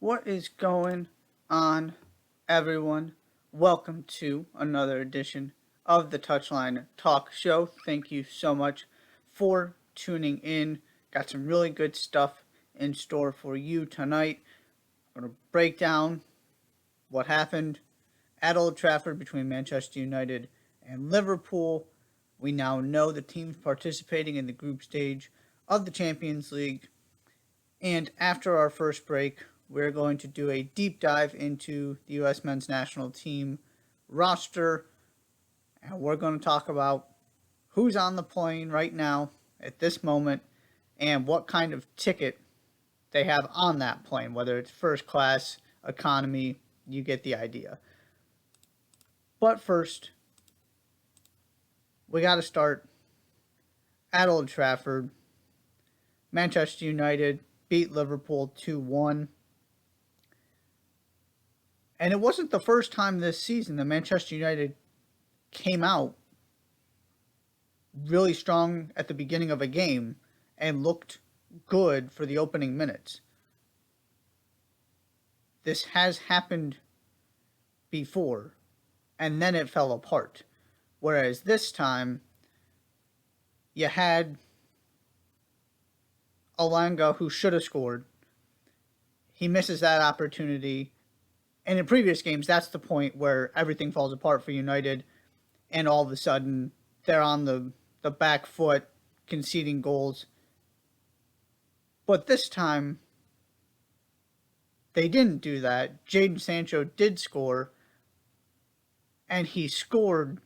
What is going on, everyone? Welcome to another edition of the Touchline Talk Show. Thank you so much for tuning in. Got some really good stuff in store for you tonight. I'm going to break down what happened at Old Trafford between Manchester United and Liverpool. We now know the teams participating in the group stage of the Champions League. And after our first break, we're going to do a deep dive into the U.S. men's national team roster. And we're going to talk about who's on the plane right now at this moment and what kind of ticket they have on that plane, whether it's first class, economy, you get the idea. But first, we got to start at Old Trafford. Manchester United beat Liverpool 2-1. And it wasn't the first time this season that Manchester United came out really strong at the beginning of a game and looked good for the opening minutes. This has happened before, and then it fell apart. Whereas this time, you had Alanga, who should have scored. He misses that opportunity. And in previous games, that's the point where everything falls apart for United, and all of a sudden, they're on the back foot, conceding goals. But this time, they didn't do that. Jadon Sancho did score, and he scored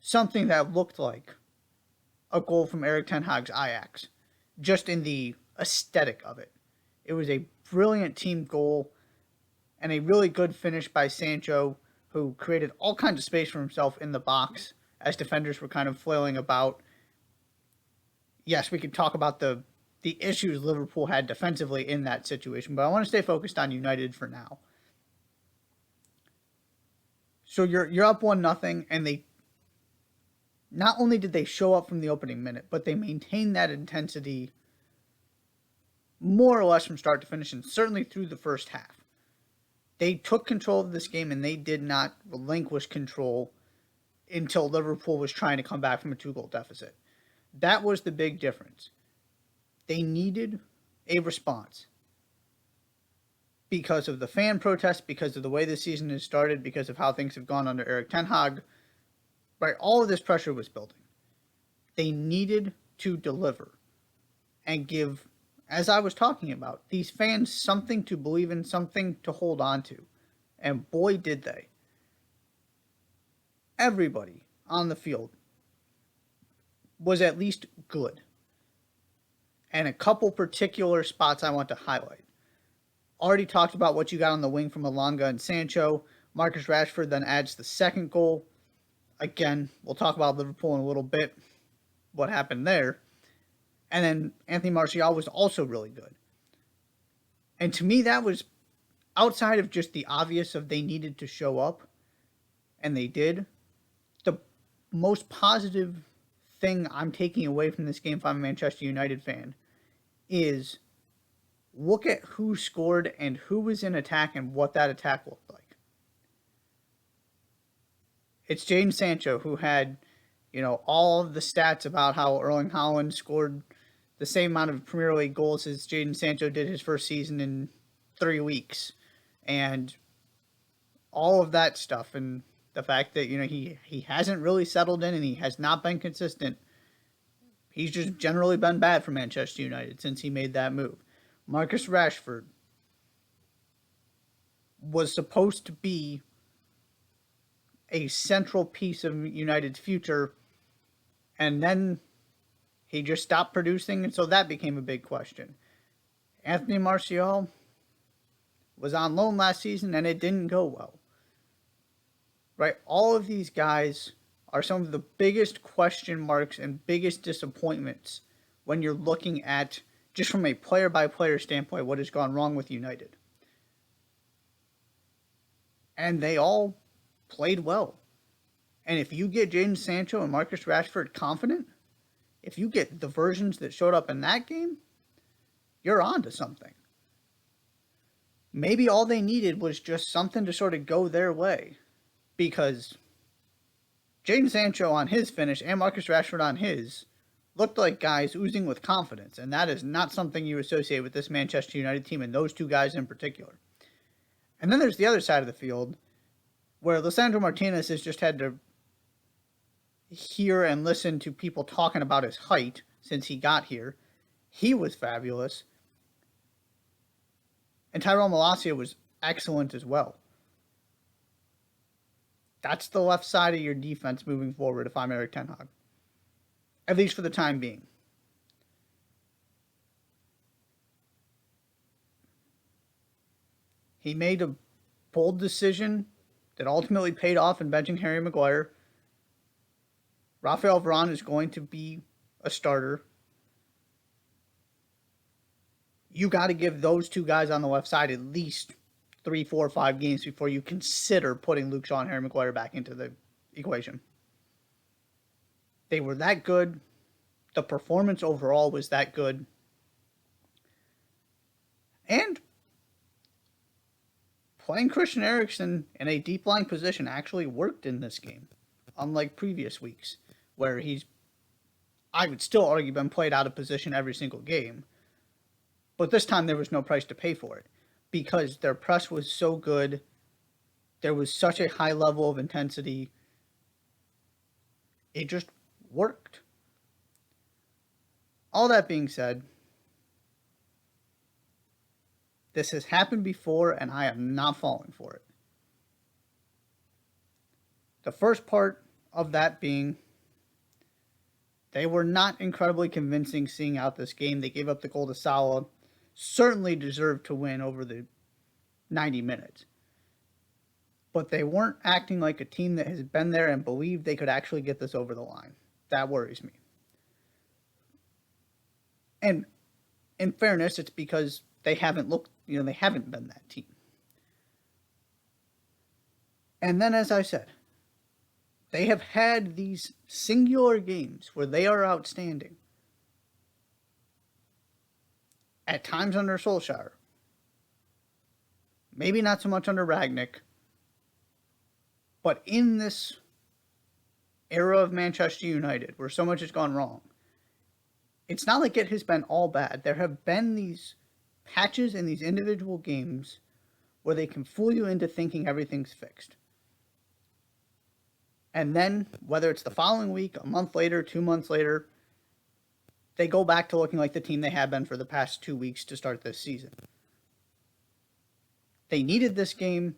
something that looked like a goal from Erik ten Hag's Ajax, just in the aesthetic of it. It was a brilliant team goal and a really good finish by Sancho, who created all kinds of space for himself in the box as defenders were kind of flailing about. Yes, we could talk about the issues Liverpool had defensively in that situation, but I want to stay focused on United for now. So you're up 1-0, and they not only did they show up from the opening minute, but they maintained that intensity more or less from start to finish, and certainly through the first half. They took control of this game, and they did not relinquish control until Liverpool was trying to come back from a 2-goal deficit. That was the big difference. They needed a response because of the fan protests, because of the way the season has started, because of how things have gone under Erik ten Hag. Right, all of this pressure was building. They needed to deliver and give, as I was talking about, these fans something to believe in, something to hold on to. And boy, did they. Everybody on the field was at least good. And a couple particular spots I want to highlight. Already talked about what you got on the wing from Alanga and Sancho. Marcus Rashford then adds the second goal. Again, we'll talk about Liverpool in a little bit, what happened there. And then Anthony Martial was also really good. And to me, that was outside of just the obvious of they needed to show up, and they did. The most positive thing I'm taking away from this game if I'm a Manchester United fan is look at who scored and who was in attack and what that attack looked like. It's Jadon Sancho, who had, all of the stats about how Erling Haaland scored the same amount of Premier League goals as Jadon Sancho did his first season in 3 weeks. And all of that stuff, and the fact that, he hasn't really settled in and he has not been consistent. He's just generally been bad for Manchester United since he made that move. Marcus Rashford was supposed to be a central piece of United's future, and then he just stopped producing, and so that became a big question. Anthony Martial was on loan last season, and it didn't go well. Right? All of these guys are some of the biggest question marks and biggest disappointments when you're looking at, just from a player-by-player standpoint, what has gone wrong with United. And they all played well. And if you get Jadon Sancho and Marcus Rashford confident, if you get the versions that showed up in that game, you're on to something. maybe all they needed was just something to sort of go their way. Because Jadon Sancho on his finish and Marcus Rashford on his looked like guys oozing with confidence, and that is not something you associate with this Manchester United team and those two guys in particular. And then there's the other side of the field where Lisandro Martinez has just had to hear and listen to people talking about his height since he got here. He was fabulous. And Tyrell Malacia was excellent as well. That's the left side of your defense moving forward if I'm Erik ten Hag. At least for the time being. He made a bold decision that ultimately paid off in benching Harry Maguire. Rafael Varane is going to be a starter. You got to give those two guys on the left side at least 3, 4, 5 games before you consider putting Luke Shaw and Harry Maguire back into the equation. They were that good. The performance overall was that good. And playing Christian Eriksen in a deep line position actually worked in this game, unlike previous weeks, where I would still argue, been played out of position every single game. But this time there was no price to pay for it because their press was so good. There was such a high level of intensity. It just worked. All that being said, this has happened before and I am not falling for it. The first part of that being they were not incredibly convincing seeing out this game. They gave up the goal to Salah. Certainly deserved to win over the 90 minutes. But they weren't acting like a team that has been there and believed they could actually get this over the line. That worries me. And in fairness, it's because they haven't they haven't been that team. And then, as I said, they have had these singular games where they are outstanding. At times under Solskjaer. Maybe not so much under Rangnick. But in this era of Manchester United, where so much has gone wrong, it's not like it has been all bad. There have been these patches in these individual games where they can fool you into thinking everything's fixed. And then, whether it's the following week, a month later, 2 months later, they go back to looking like the team they have been for the past 2 weeks to start this season. They needed this game.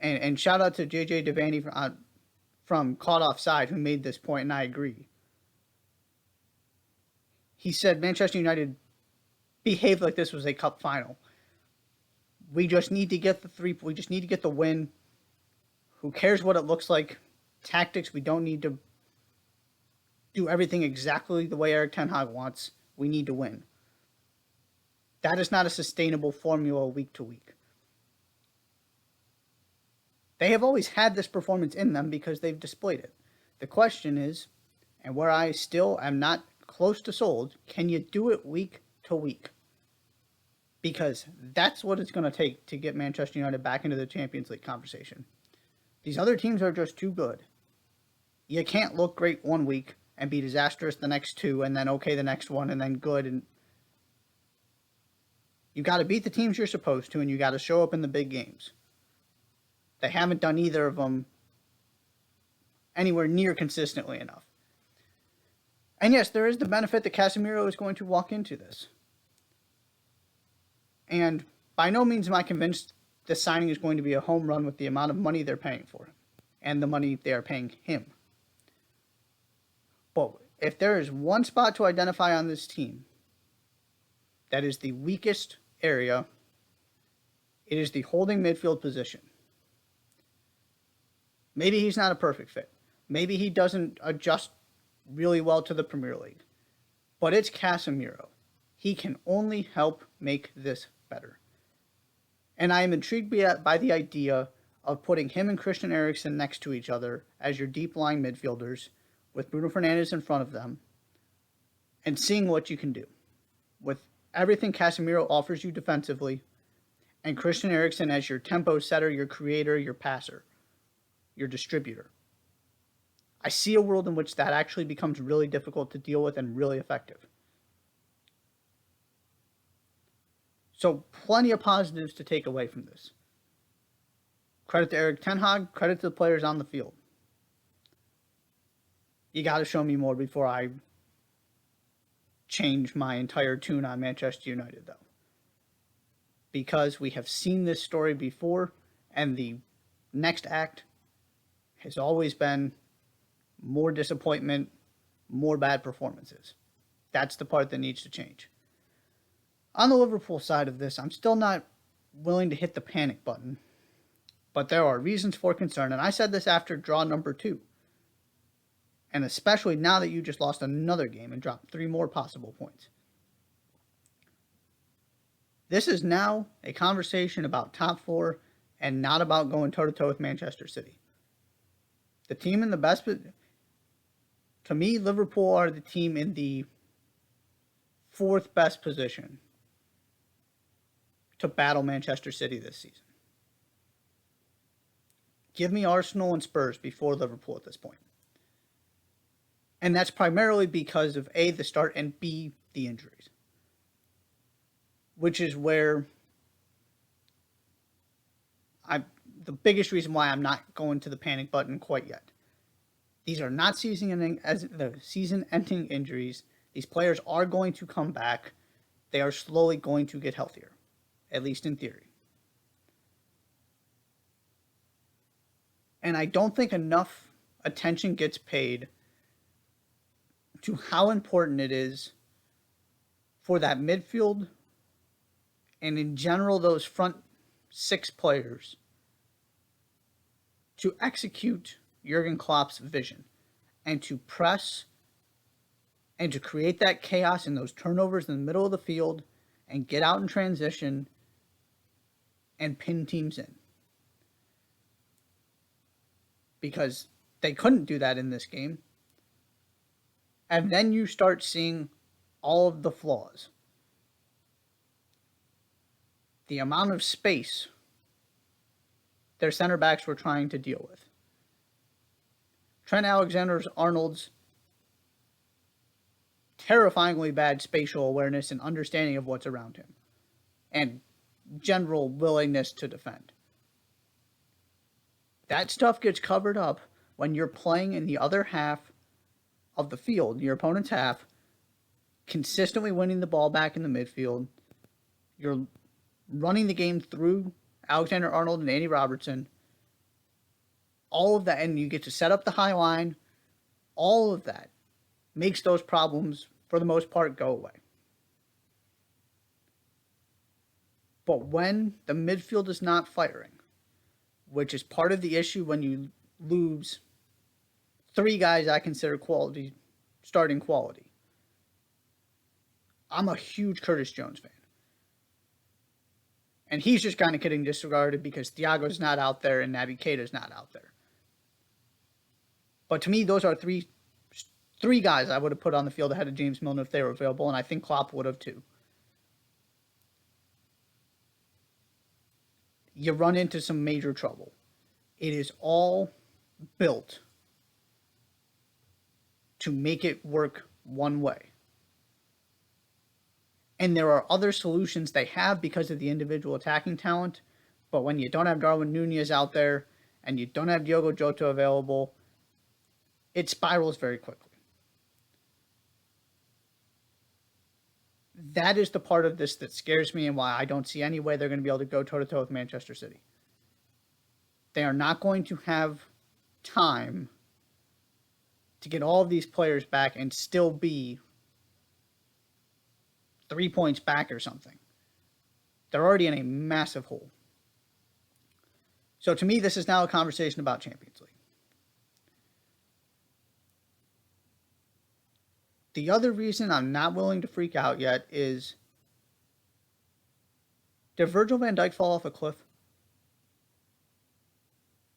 And shout out to JJ Devaney from Caught Offside who made this point, and I agree. He said Manchester United behaved like this was a cup final. We just need to get we just need to get the win. Who cares what it looks like? Tactics, we don't need to do everything exactly the way Erik ten Hag wants. We need to win. That is not a sustainable formula week to week. They have always had this performance in them because they've displayed it. The question is, and where I still am not close to sold, can you do it week to week? Because that's what it's going to take to get Manchester United back into the Champions League conversation. These other teams are just too good. You can't look great one week and be disastrous the next two, and then okay the next one, and then good. And you got to beat the teams you're supposed to, and you got to show up in the big games. They haven't done either of them anywhere near consistently enough. And yes, there is the benefit that Casemiro is going to walk into this. And by no means am I convinced this signing is going to be a home run with the amount of money they're paying for him and the money they are paying him. But if there is one spot to identify on this team that is the weakest area, it is the holding midfield position. Maybe he's not a perfect fit. Maybe he doesn't adjust really well to the Premier League. But it's Casemiro. He can only help make this better. And I am intrigued by the idea of putting him and Christian Eriksen next to each other as your deep line midfielders with Bruno Fernandes in front of them and seeing what you can do. With everything Casemiro offers you defensively, and Christian Eriksen as your tempo setter, your creator, your passer, your distributor. I see a world in which that actually becomes really difficult to deal with and really effective. So plenty of positives to take away from this. Credit to Erik Ten Hag, credit to the players on the field. You got to show me more before I change my entire tune on Manchester United, though. Because we have seen this story before, and the next act has always been more disappointment, more bad performances. That's the part that needs to change. On the Liverpool side of this, I'm still not willing to hit the panic button, but there are reasons for concern, and I said this after draw number 2. And especially now that you just lost another game and dropped 3 more possible points. This is now a conversation about top 4 and not about going toe-to-toe with Manchester City. The team in the best... To me, Liverpool are the team in the 4th best position to battle Manchester City this season. Give me Arsenal and Spurs before Liverpool at this point. And that's primarily because of A, the start, and B, the injuries. Which is where the biggest reason why I'm not going to the panic button quite yet. These are not season-ending injuries. These players are going to come back. They are slowly going to get healthier, at least in theory. And I don't think enough attention gets paid to how important it is for that midfield and in general those front 6 players to execute Jurgen Klopp's vision and to press and to create that chaos and those turnovers in the middle of the field and get out in transition and pin teams in. Because they couldn't do that in this game. And then you start seeing all of the flaws. The amount of space their center backs were trying to deal with. Trent Alexander-Arnold's terrifyingly bad spatial awareness and understanding of what's around him. And general willingness to defend. That stuff gets covered up when you're playing in the other half of the field, your opponent's half, consistently winning the ball back in the midfield. You're running the game through Alexander-Arnold and Andy Robertson. All of that, and you get to set up the high line. All of that makes those problems, for the most part, go away. But when the midfield is not firing, which is part of the issue when you lose 3 guys I consider quality, starting quality. I'm a huge Curtis Jones fan. And he's just kind of getting disregarded because Thiago's not out there and Naby Keita's not out there. But to me, those are three guys I would have put on the field ahead of James Milner if they were available, and I think Klopp would have too. You run into some major trouble. It is all built to make it work one way. And there are other solutions they have because of the individual attacking talent, but when you don't have Darwin Nunez out there and you don't have Diogo Jota available, it spirals very quickly. That is the part of this that scares me and why I don't see any way they're going to be able to go toe-to-toe with Manchester City. They are not going to have time to get all of these players back and still be 3 points back or something. They're already in a massive hole. So to me, this is now a conversation about Champions League. The other reason I'm not willing to freak out yet is, did Virgil van Dijk fall off a cliff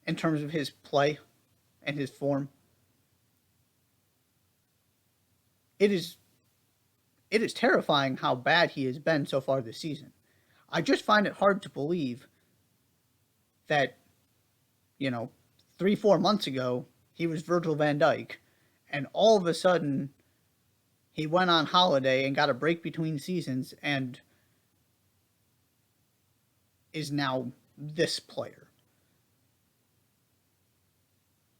in terms of his play and his form? It is terrifying how bad he has been so far this season. I just find it hard to believe that, you know, 3-4 months ago, he was Virgil van Dijk, and all of a sudden, he went on holiday and got a break between seasons and is now this player.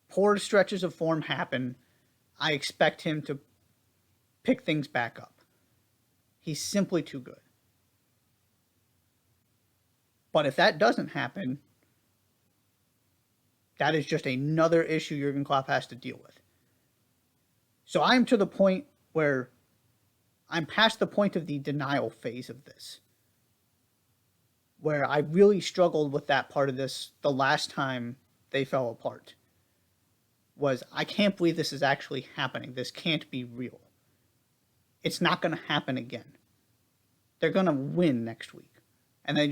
Poor stretches of form happen. I expect him to pick things back up. He's simply too good. But if that doesn't happen, that is just another issue Jurgen Klopp has to deal with. So I'm to the point where I'm past the point of the denial phase of this, where I really struggled with that part of this the last time they fell apart. Was I can't believe this is actually happening. This can't be real. It's not going to happen again. They're going to win next week. And they're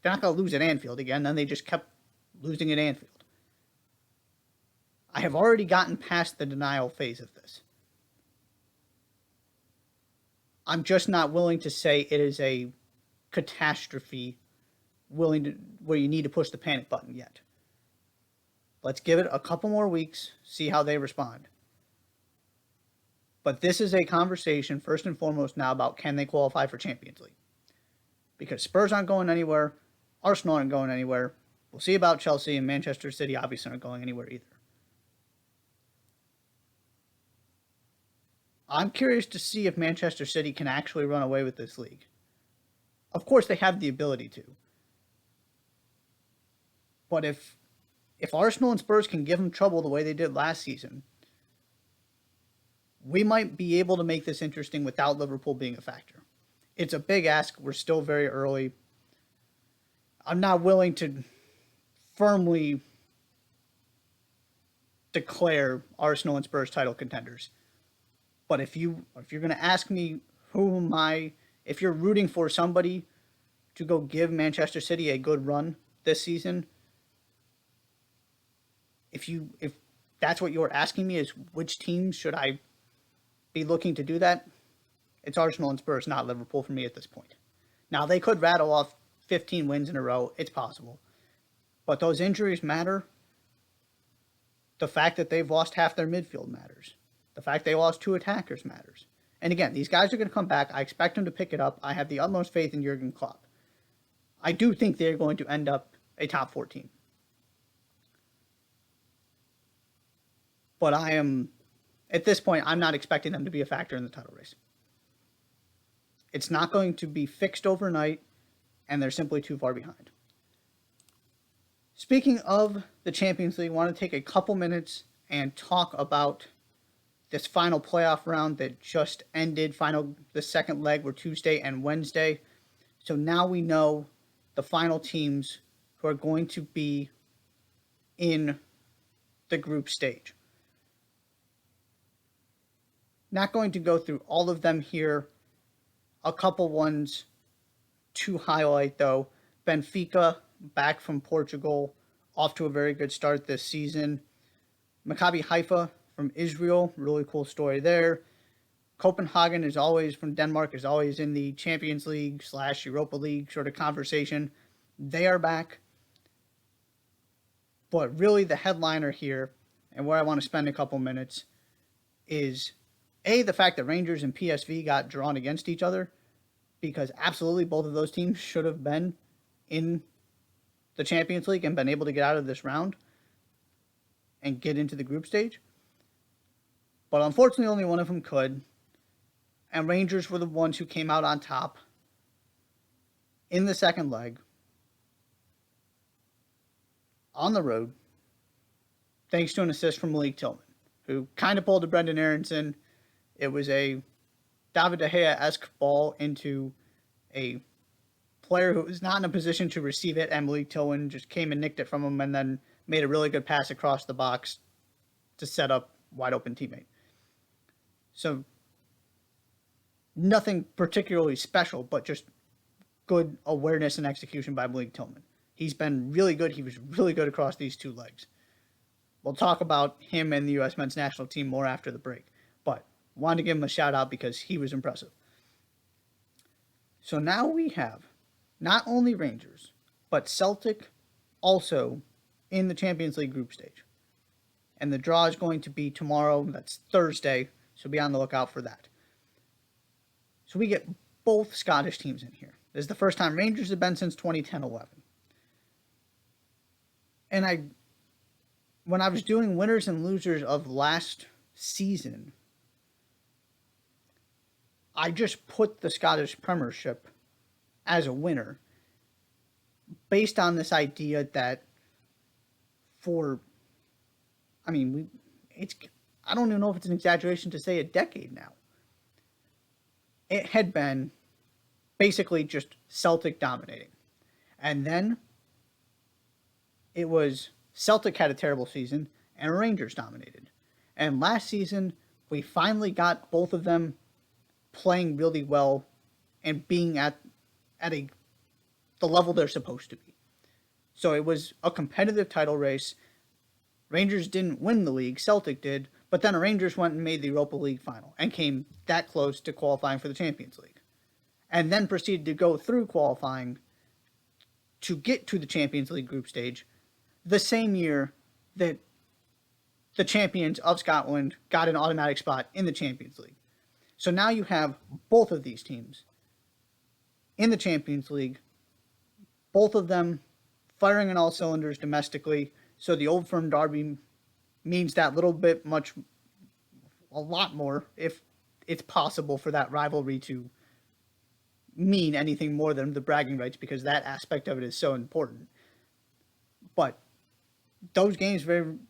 not going to lose at Anfield again. Then they just kept losing at Anfield. I have already gotten past the denial phase of this. I'm just not willing to say it is a catastrophe where you need to push the panic button yet. Let's give it a couple more weeks, see how they respond. But this is a conversation, first and foremost now, about can they qualify for Champions League. Because Spurs aren't going anywhere, Arsenal aren't going anywhere. We'll see about Chelsea, and Manchester City obviously aren't going anywhere either. I'm curious to see if Manchester City can actually run away with this league. Of course, they have the ability to. But if Arsenal and Spurs can give them trouble the way they did last season, we might be able to make this interesting without Liverpool being a factor. It's a big ask. We're still very early. I'm not willing to firmly declare Arsenal and Spurs title contenders. But if you're going to ask me if you're rooting for somebody to go give Manchester City a good run this season, if that's what you're asking me is which teams should I be looking to do that, it's Arsenal and Spurs, not Liverpool for me at this point. Now, they could rattle off 15 wins in a row. It's possible. But those injuries matter. The fact that they've lost half their midfield matters. The fact they lost 2 attackers matters. And again, these guys are going to come back. I expect them to pick it up. I have the utmost faith in Jurgen Klopp. I do think they're going to end up a top 4 team. But at this point, I'm not expecting them to be a factor in the title race. It's not going to be fixed overnight, and they're simply too far behind. Speaking of the Champions League, I want to take a couple minutes and talk about this final playoff round that just ended. The second leg were Tuesday and Wednesday. So now we know the final teams who are going to be in the group stage. Not going to go through all of them here. A couple ones to highlight, though. Benfica, back from Portugal, off to a very good start this season. Maccabi Haifa from Israel, really cool story there. Copenhagen from Denmark, is always in the Champions League / Europa League sort of conversation. They are back. But really the headliner here, and where I want to spend a couple minutes, is the fact that Rangers and PSV got drawn against each other, because absolutely both of those teams should have been in the Champions League and been able to get out of this round and get into the group stage. But unfortunately, only one of them could. And Rangers were the ones who came out on top in the second leg on the road, thanks to an assist from Malik Tillman, who kind of pulled a Brendan Aronson. It was a David De Gea-esque ball into a player who was not in a position to receive it, and Malik Tillman just came and nicked it from him and then made a really good pass across the box to set up wide open teammate. So nothing particularly special, but just good awareness and execution by Malik Tillman. He's been really good. He was really good across these 2 legs. We'll talk about him and the U.S. men's national team more after the break, but wanted to give him a shout out because he was impressive. So now we have Not only Rangers, but Celtic also in the Champions League group stage. And the draw is going to be tomorrow. That's Thursday, so be on the lookout for that. So we get both Scottish teams in here. This is the first time Rangers have been since 2010-11. And when I was doing winners and losers of last season, I just put the Scottish Premiership as a winner based on this idea that for, I mean, I don't even know if it's an exaggeration to say a decade now. It had been basically just Celtic dominating. And then it was Celtic had a terrible season and Rangers dominated. And last season, we finally got both of them playing really well and being at the level they're supposed to be. So it was a competitive title race. Rangers didn't win the league, Celtic did, but then Rangers went and made the Europa League final and came that close to qualifying for the Champions League. And then proceeded to go through qualifying to get to the Champions League group stage the same year that the champions of Scotland got an automatic spot in the Champions League. So now you have both of these teams in the Champions League, both of them firing on all cylinders domestically. So the Old Firm Derby means that a lot more, if it's possible for that rivalry to mean anything more than the bragging rights, because that aspect of it is so important. But those games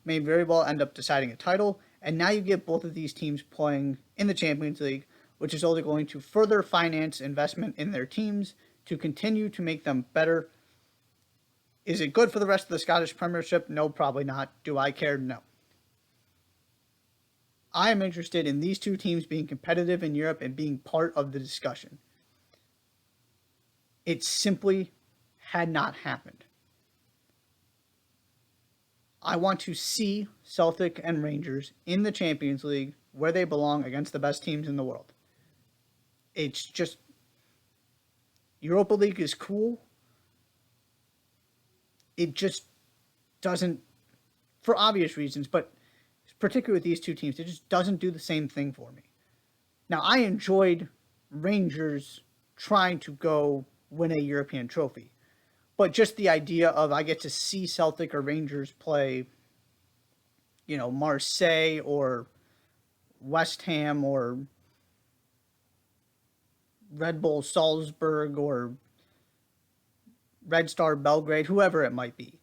may very well end up deciding a title, and now you get both of these teams playing in the Champions League, which is only going to further finance investment in their teams to continue to make them better. Is it good for the rest of the Scottish Premiership? No, probably not. Do I care? No. I am interested in these two teams being competitive in Europe and being part of the discussion. It simply had not happened. I want to see Celtic and Rangers in the Champions League where they belong against the best teams in the world. It's just, Europa League is cool. It just doesn't, for obvious reasons, but particularly with these two teams, it just doesn't do the same thing for me. Now, I enjoyed Rangers trying to go win a European trophy, but just the idea of I get to see Celtic or Rangers play, Marseille or West Ham or Red Bull Salzburg or Red Star Belgrade, whoever it might be,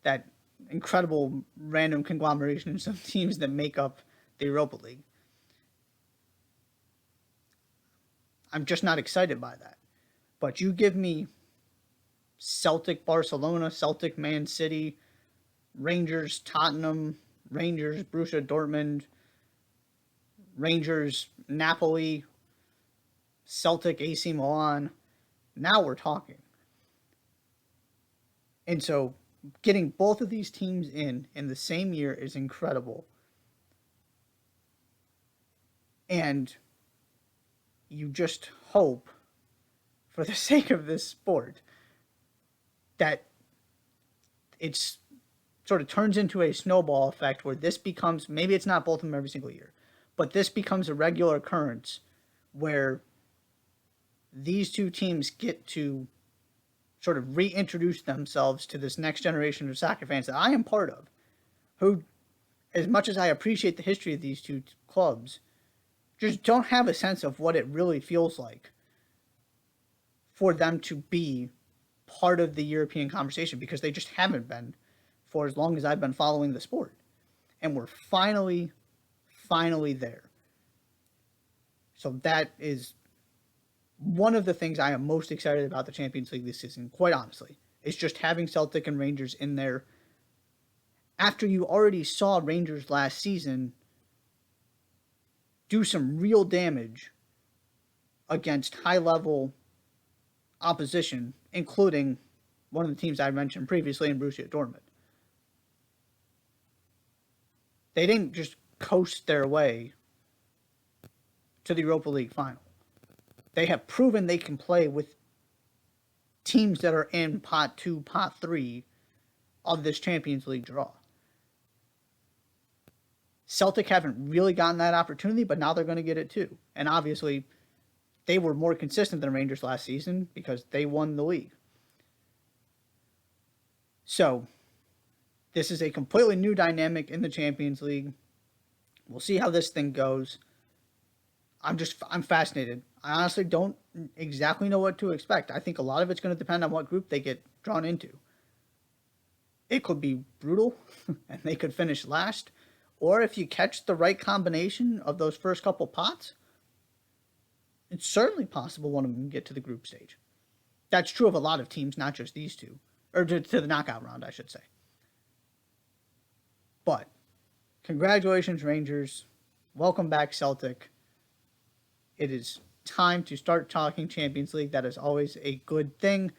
that incredible random conglomeration of some teams that make up the Europa League. I'm just not excited by that. But you give me Celtic Barcelona, Celtic Man City, Rangers Tottenham, Rangers Borussia Dortmund, Rangers Napoli, Celtic AC Milan. Now we're talking. And so getting both of these teams in the same year is incredible. And you just hope, for the sake of this sport, that it's sort of turns into a snowball effect where this becomes, maybe it's not both of them every single year, but this becomes a regular occurrence where these two teams get to sort of reintroduce themselves to this next generation of soccer fans that I am part of, who, as much as I appreciate the history of these two clubs, just don't have a sense of what it really feels like for them to be part of the European conversation, because they just haven't been for as long as I've been following the sport. And we're finally there. So that is one of the things I am most excited about the Champions League this season, quite honestly, is just having Celtic and Rangers in there. After you already saw Rangers last season do some real damage against high-level opposition, including one of the teams I mentioned previously in Borussia Dortmund. They didn't just coast their way to the Europa League final. They have proven they can play with teams that are in pot 2, pot 3 of this Champions League draw. Celtic haven't really gotten that opportunity, but now they're going to get it too. And obviously, they were more consistent than Rangers last season because they won the league. So, this is a completely new dynamic in the Champions League. We'll see how this thing goes. I'm fascinated. I honestly don't exactly know what to expect. I think a lot of it's going to depend on what group they get drawn into. It could be brutal, and they could finish last. Or if you catch the right combination of those first couple pots, it's certainly possible one of them can get to the group stage. That's true of a lot of teams, not just these two. Or to the knockout round, I should say. But, congratulations, Rangers. Welcome back, Celtic. It is time to start talking Champions League. That is always a good thing.